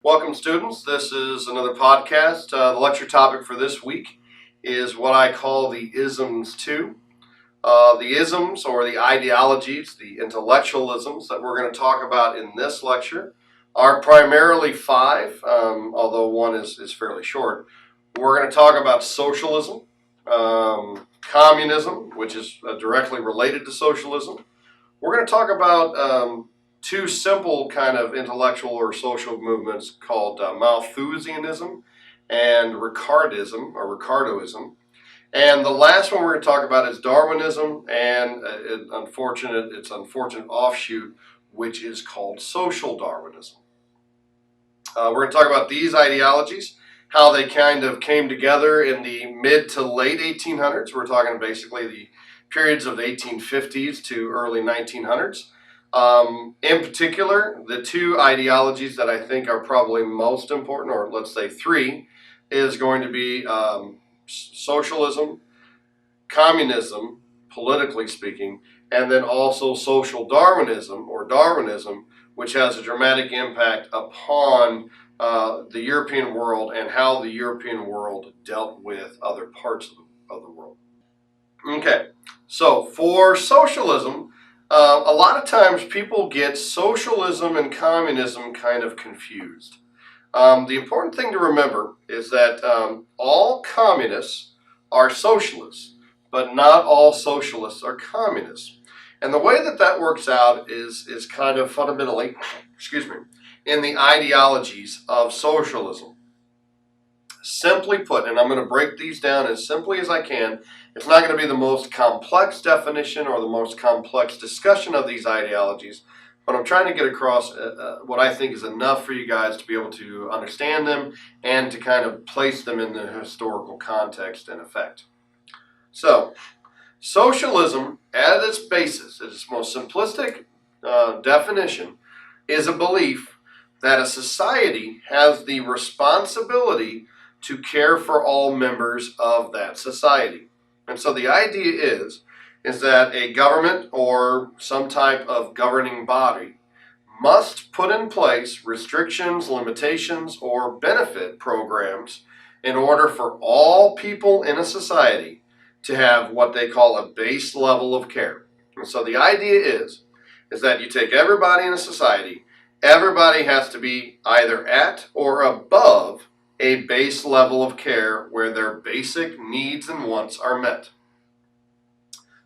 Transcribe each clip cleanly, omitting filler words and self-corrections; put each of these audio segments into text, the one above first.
Welcome, students. This is another podcast. The lecture topic for this week is what I call the Isms 2. The isms, or the ideologies, the intellectualisms that we're going to talk about in this lecture are primarily five, although one is fairly short. We're going to talk about socialism, communism, which is directly related to socialism. We're going to talk about two simple kind of intellectual or social movements called Malthusianism and Ricardism or Ricardoism. And the last one we're going to talk about is Darwinism and its unfortunate offshoot, which is called social Darwinism. We're going to talk about these ideologies, how they kind of came together in the mid to late 1800s. We're talking basically the periods of the 1850s to early 1900s. In particular, the two ideologies that I think are probably most important, or let's say three, is going to be socialism, communism, politically speaking, and then also social Darwinism or Darwinism, which has a dramatic impact upon the European world and how the European world dealt with other parts of the world. Okay, so for socialism, a lot of times people get socialism and communism kind of confused. The important thing to remember is that all communists are socialists, but not all socialists are communists. And the way that that works out is kind of fundamentally, in the ideologies of socialism. Simply put, and I'm going to break these down as simply as I can. It's not going to be the most complex definition or the most complex discussion of these ideologies, but I'm trying to get across what I think is enough for you guys to be able to understand them and to kind of place them in the historical context and effect. So, socialism at its basis, at its most simplistic definition, is a belief that a society has the responsibility to care for all members of that society. And so the idea is that a government or some type of governing body must put in place restrictions, limitations, or benefit programs in order for all people in a society to have what they call a base level of care. And so the idea is that you take everybody in a society, everybody has to be either at or above a base level of care where their basic needs and wants are met.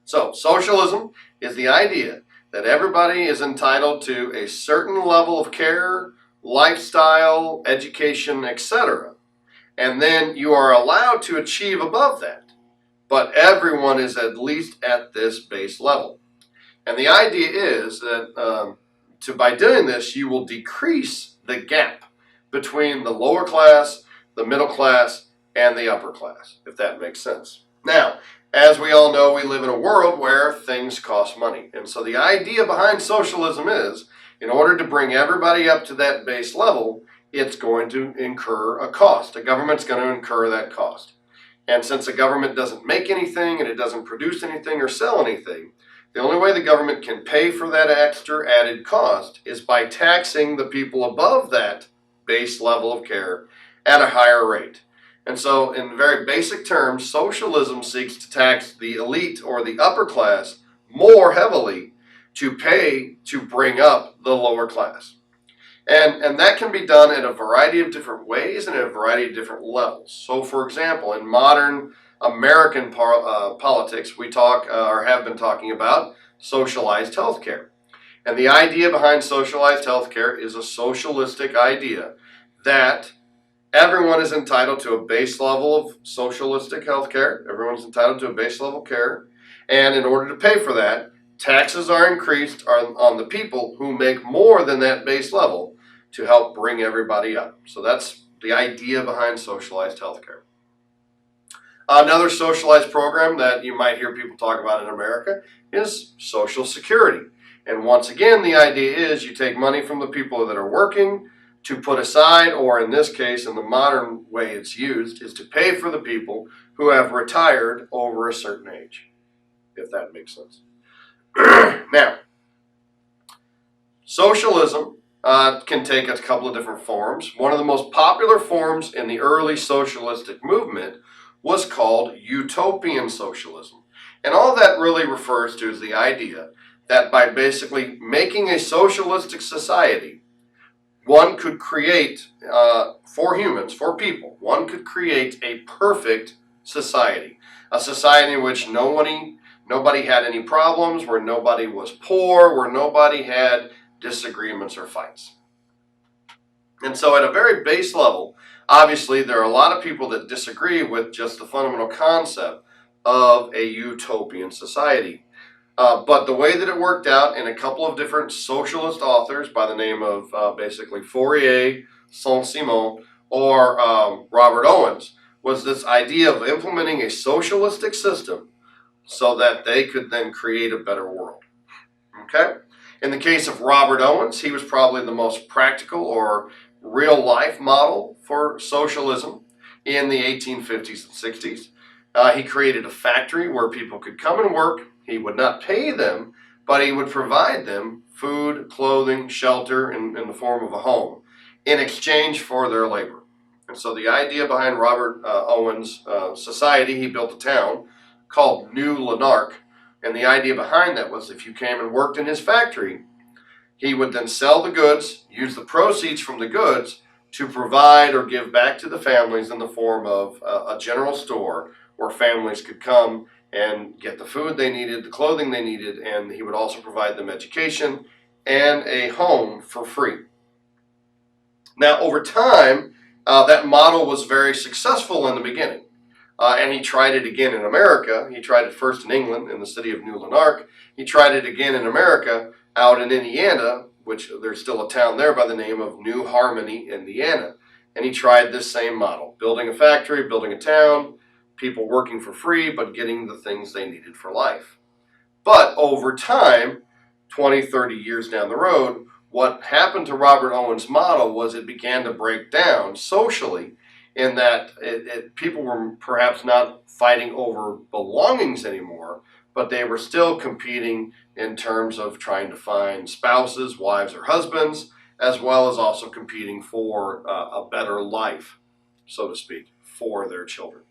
So, socialism is the idea that everybody is entitled to a certain level of care, lifestyle, education, etc. And then you are allowed to achieve above that. But everyone is at least at this base level. And the idea is that by doing this, you will decrease the gap between the lower class, the middle class, and the upper class, if that makes sense. Now, as we all know, we live in a world where things cost money. And so the idea behind socialism is, in order to bring everybody up to that base level, it's going to incur a cost. A government's going to incur that cost. And since a government doesn't make anything and it doesn't produce anything or sell anything, the only way the government can pay for that extra added cost is by taxing the people above that base level of care at a higher rate. And so, in very basic terms, socialism seeks to tax the elite or the upper class more heavily to pay to bring up the lower class. And that can be done in a variety of different ways and at a variety of different levels. So, for example, in modern American politics, we talk or have been talking about socialized healthcare. And the idea behind socialized healthcare is a socialistic idea that everyone is entitled to a base level of socialistic healthcare. Everyone's entitled to a base level care. And in order to pay for that, taxes are increased on the people who make more than that base level to help bring everybody up. So that's the idea behind socialized healthcare. Another socialized program that you might hear people talk about in America is Social Security. And once again, the idea is you take money from the people that are working to put aside, or in this case, in the modern way it's used, is to pay for the people who have retired over a certain age, if that makes sense. Now, socialism can take a couple of different forms. One of the most popular forms in the early socialistic movement was called utopian socialism. And all that really refers to is the idea that by basically making a socialistic society, one could create, for humans, for people, one could create a perfect society. A society in which nobody had any problems, where nobody was poor, where nobody had disagreements or fights. And so at a very base level, obviously there are a lot of people that disagree with just the fundamental concept of a utopian society. But the way that it worked out in a couple of different socialist authors by the name of basically Fourier, Saint-Simon, or Robert Owens, was this idea of implementing a socialistic system so that they could then create a better world. Okay? In the case of Robert Owens, he was probably the most practical or real life model for socialism in the 1850s and 60s. He created a factory where people could come and work. He would not pay them, but he would provide them food, clothing, shelter in the form of a home in exchange for their labor. And so the idea behind Robert Owens' society, he built a town called New Lanark. And the idea behind that was if you came and worked in his factory, he would then sell the goods, use the proceeds from the goods to provide or give back to the families in the form of a general store where families could come and get the food they needed, the clothing they needed, and he would also provide them education and a home for free. Now, over time, that model was very successful in the beginning. And he tried it again in America. He tried it first in England, in the city of New Lanark. He tried it again in America, out in Indiana, which there's still a town there by the name of New Harmony, Indiana. And he tried this same model, building a factory, building a town, people working for free, but getting the things they needed for life. But over time, 20, 30 years down the road, what happened to Robert Owens' model was it began to break down socially, in that people were perhaps not fighting over belongings anymore, but they were still competing in terms of trying to find spouses, wives, or husbands, as well as also competing for a better life, so to speak, for their children.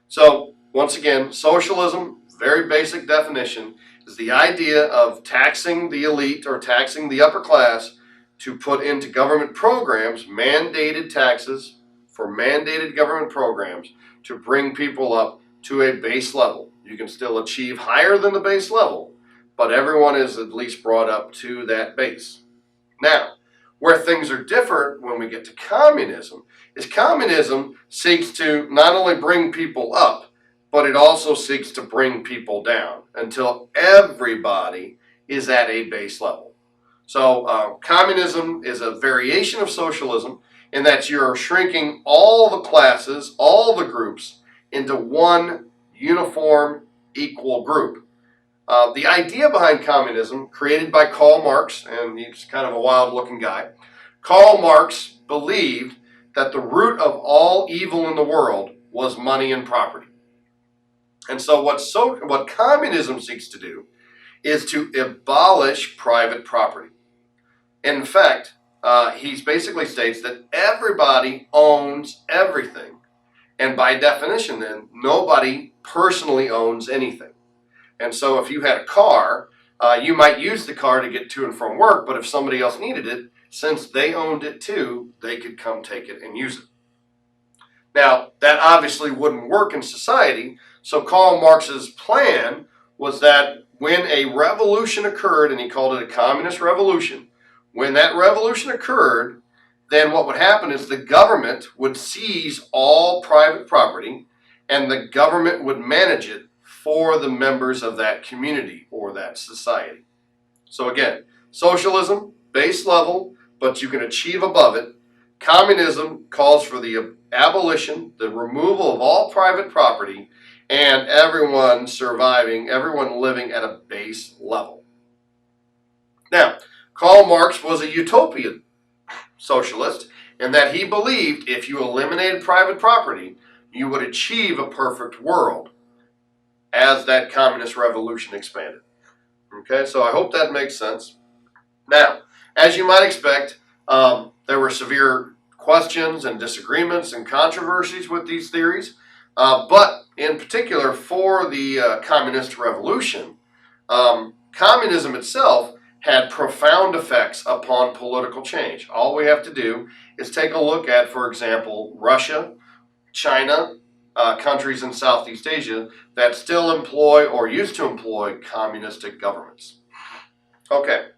So, once again, socialism, very basic definition, is the idea of taxing the elite or taxing the upper class to put into government programs mandated taxes for mandated government programs to bring people up to a base level. You can still achieve higher than the base level, but everyone is at least brought up to that base. Now, where things are different when we get to communism is communism seeks to not only bring people up, but it also seeks to bring people down until everybody is at a base level. So communism is a variation of socialism in that you're shrinking all the classes, all the groups, into one uniform, equal group. The idea behind communism, created by Karl Marx, and he's kind of a wild-looking guy, Karl Marx believed that the root of all evil in the world was money and property. And so what communism seeks to do is to abolish private property. In fact, he basically states that everybody owns everything. And by definition, then, nobody personally owns anything. And so if you had a car, you might use the car to get to and from work, but if somebody else needed it, since they owned it too, they could come take it and use it. Now, that obviously wouldn't work in society, so Karl Marx's plan was that when a revolution occurred, and he called it a communist revolution, when that revolution occurred, then what would happen is the government would seize all private property, and the government would manage it for the members of that community or that society. So again, socialism, base level, but you can achieve above it. Communism calls for the abolition, the removal of all private property, and everyone surviving, everyone living at a base level. Now, Karl Marx was a utopian socialist in that he believed if you eliminated private property, you would achieve a perfect world as that communist revolution expanded. Okay, so I hope that makes sense. Now, As you might expect, there were severe questions and disagreements and controversies with these theories, but in particular for the communist revolution, communism itself had profound effects upon political change. All we have to do is take a look at, for example, Russia, China, countries in Southeast Asia that still employ or used to employ communistic governments. Okay,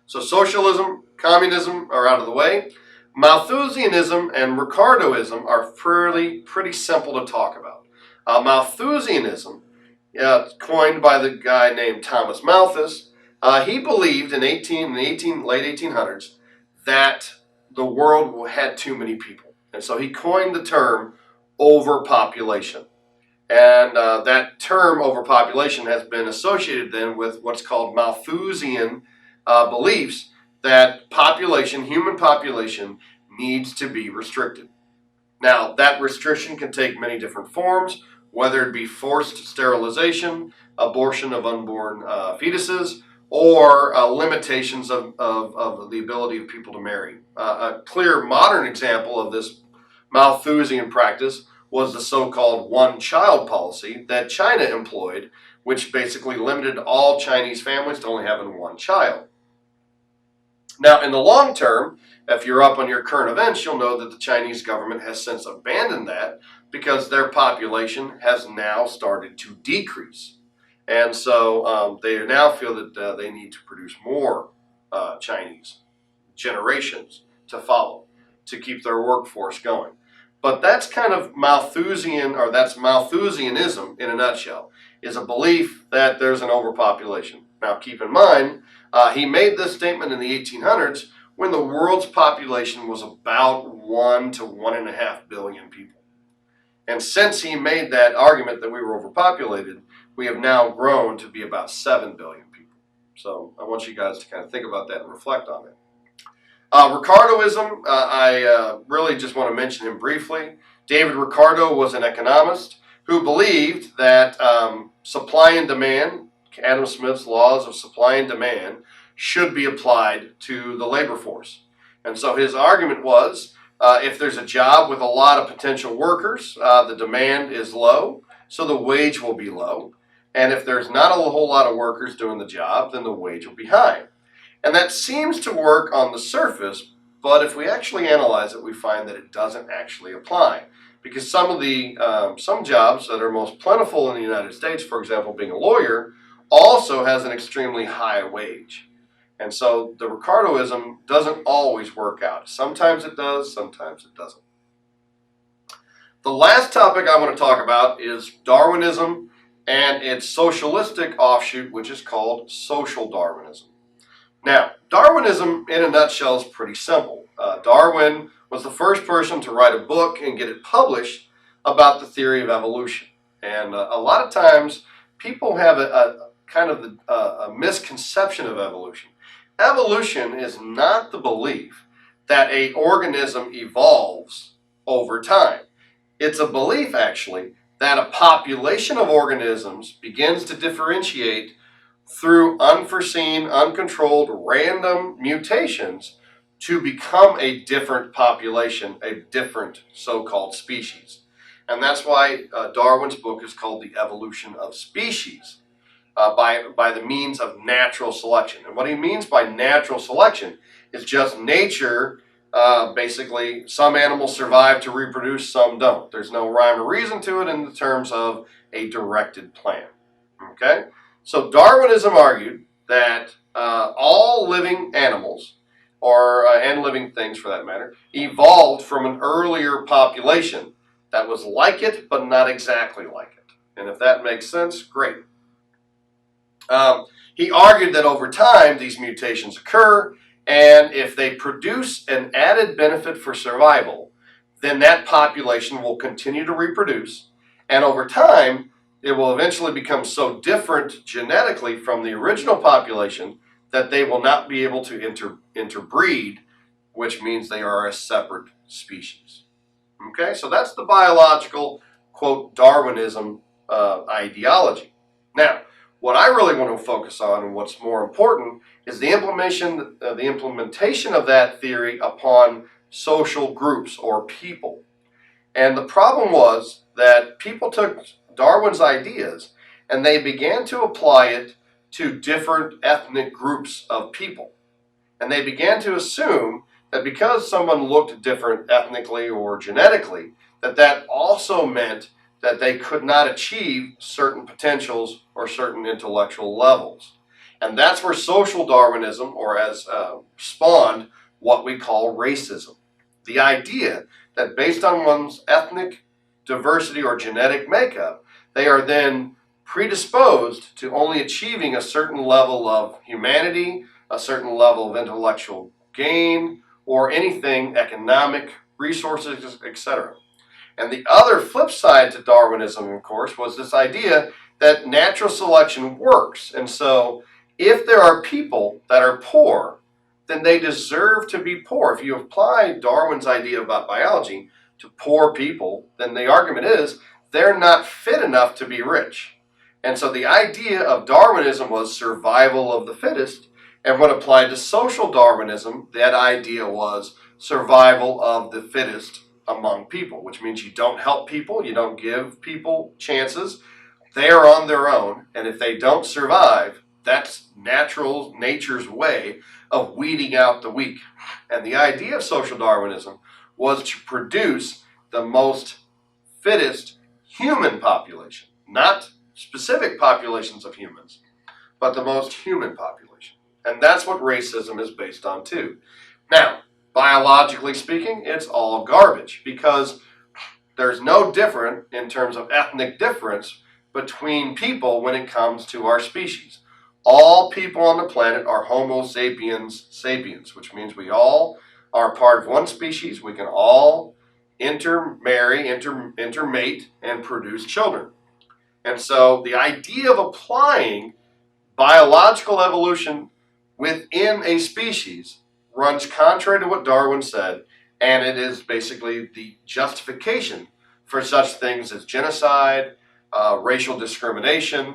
so socialism, communism are out of the way. Malthusianism and Ricardoism are pretty simple to talk about. Malthusianism, coined by the guy named Thomas Malthus, he believed in late 1800s that the world had too many people. And so he coined the term overpopulation. And that term overpopulation has been associated then with what's called Malthusian beliefs that human population, needs to be restricted. Now, that restriction can take many different forms, whether it be forced sterilization, abortion of unborn fetuses, or limitations of the ability of people to marry. A clear modern example of this Malthusian practice was the so-called one-child policy that China employed, which basically limited all Chinese families to only having one child. Now, in the long term, if you're up on your current events, you'll know that the Chinese government has since abandoned that because their population has now started to decrease. And so they now feel that they need to produce more Chinese generations to follow to keep their workforce going. But that's kind of Malthusian, or that's Malthusianism in a nutshell, is a belief that there's an overpopulation. Now, keep in mind, he made this statement in the 1800s when the world's population was about 1 to 1.5 billion people. And since he made that argument that we were overpopulated, we have now grown to be about 7 billion people. So I want you guys to kind of think about that and reflect on it. Ricardoism, I really just want to mention him briefly. David Ricardo was an economist who believed that supply and demand, Adam Smith's laws of supply and demand, should be applied to the labor force. And so his argument was, if there's a job with a lot of potential workers, the demand is low, so the wage will be low. And if there's not a whole lot of workers doing the job, then the wage will be high. And that seems to work on the surface, but if we actually analyze it, we find that it doesn't actually apply. Because some jobs that are most plentiful in the United States, for example, being a lawyer, also has an extremely high wage. And so the Ricardoism doesn't always work out. Sometimes it does, sometimes it doesn't. The last topic I want to talk about is Darwinism and its socialistic offshoot, which is called social Darwinism. Now, Darwinism in a nutshell is pretty simple. Darwin was the first person to write a book and get it published about the theory of evolution. And a lot of times people have a kind of a misconception of evolution. Evolution is not the belief that an organism evolves over time. It's a belief, actually, that a population of organisms begins to differentiate through unforeseen, uncontrolled, random mutations to become a different population, a different so-called species. And that's why Darwin's book is called The Evolution of Species, by the means of natural selection. And what he means by natural selection is just nature, basically, some animals survive to reproduce, some don't. There's no rhyme or reason to it in the terms of a directed plan. Okay? So Darwinism argued that all living animals, and living things for that matter, evolved from an earlier population that was like it, but not exactly like it. And if that makes sense, great. He argued that over time these mutations occur, and if they produce an added benefit for survival, then that population will continue to reproduce, and over time it will eventually become so different genetically from the original population that they will not be able to interbreed, which means they are a separate species. Okay, so that's the biological, quote, Darwinism ideology. Now, What I really want to focus on, and what's more important, is the implementation of that theory upon social groups or people. And the problem was that people took Darwin's ideas and they began to apply it to different ethnic groups of people. And they began to assume that because someone looked different ethnically or genetically, that also meant that they could not achieve certain potentials or certain intellectual levels. And that's where social Darwinism, or as spawned, what we call racism. The idea that based on one's ethnic diversity or genetic makeup, they are then predisposed to only achieving a certain level of humanity, a certain level of intellectual gain, or anything economic, resources, etc. And the other flip side to Darwinism, of course, was this idea that natural selection works. And so if there are people that are poor, then they deserve to be poor. If you apply Darwin's idea about biology to poor people, then the argument is they're not fit enough to be rich. And so the idea of Darwinism was survival of the fittest, and when applied to social Darwinism, that idea was survival of the fittest among people, which means you don't help people, you don't give people chances. They are on their own, and if they don't survive, that's nature's way of weeding out the weak. And the idea of social Darwinism was to produce the most fittest human population, not specific populations of humans, but the most human population. And that's what racism is based on too. Now, biologically speaking, it's all garbage because there's no different in terms of ethnic difference between people when it comes to our species. All people on the planet are Homo sapiens sapiens, which means we all are part of one species. We can all intermarry, intermate, and produce children. And so the idea of applying biological evolution within a species runs contrary to what Darwin said, and it is basically the justification for such things as genocide, racial discrimination,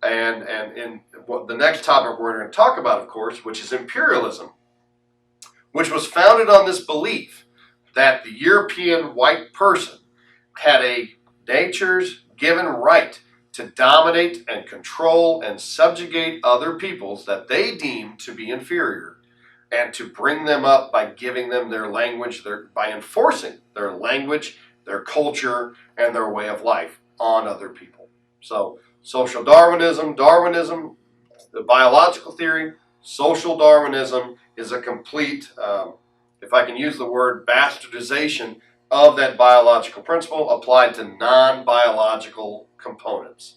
and in the next topic we're going to talk about, of course, which is imperialism, which was founded on this belief that the European white person had a nature's given right to dominate and control and subjugate other peoples that they deemed to be inferior, and to bring them up by giving them their language, by enforcing their language, their culture, and their way of life on other people. So social Darwinism, the biological theory, social Darwinism is a complete, if I can use the word, bastardization of that biological principle applied to non-biological components.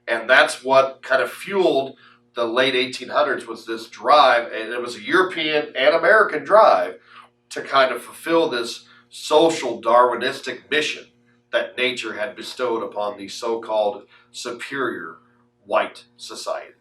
And that's what kind of fueled the late 1800s, was this drive, and it was a European and American drive to kind of fulfill this social Darwinistic mission that nature had bestowed upon the so-called superior white society.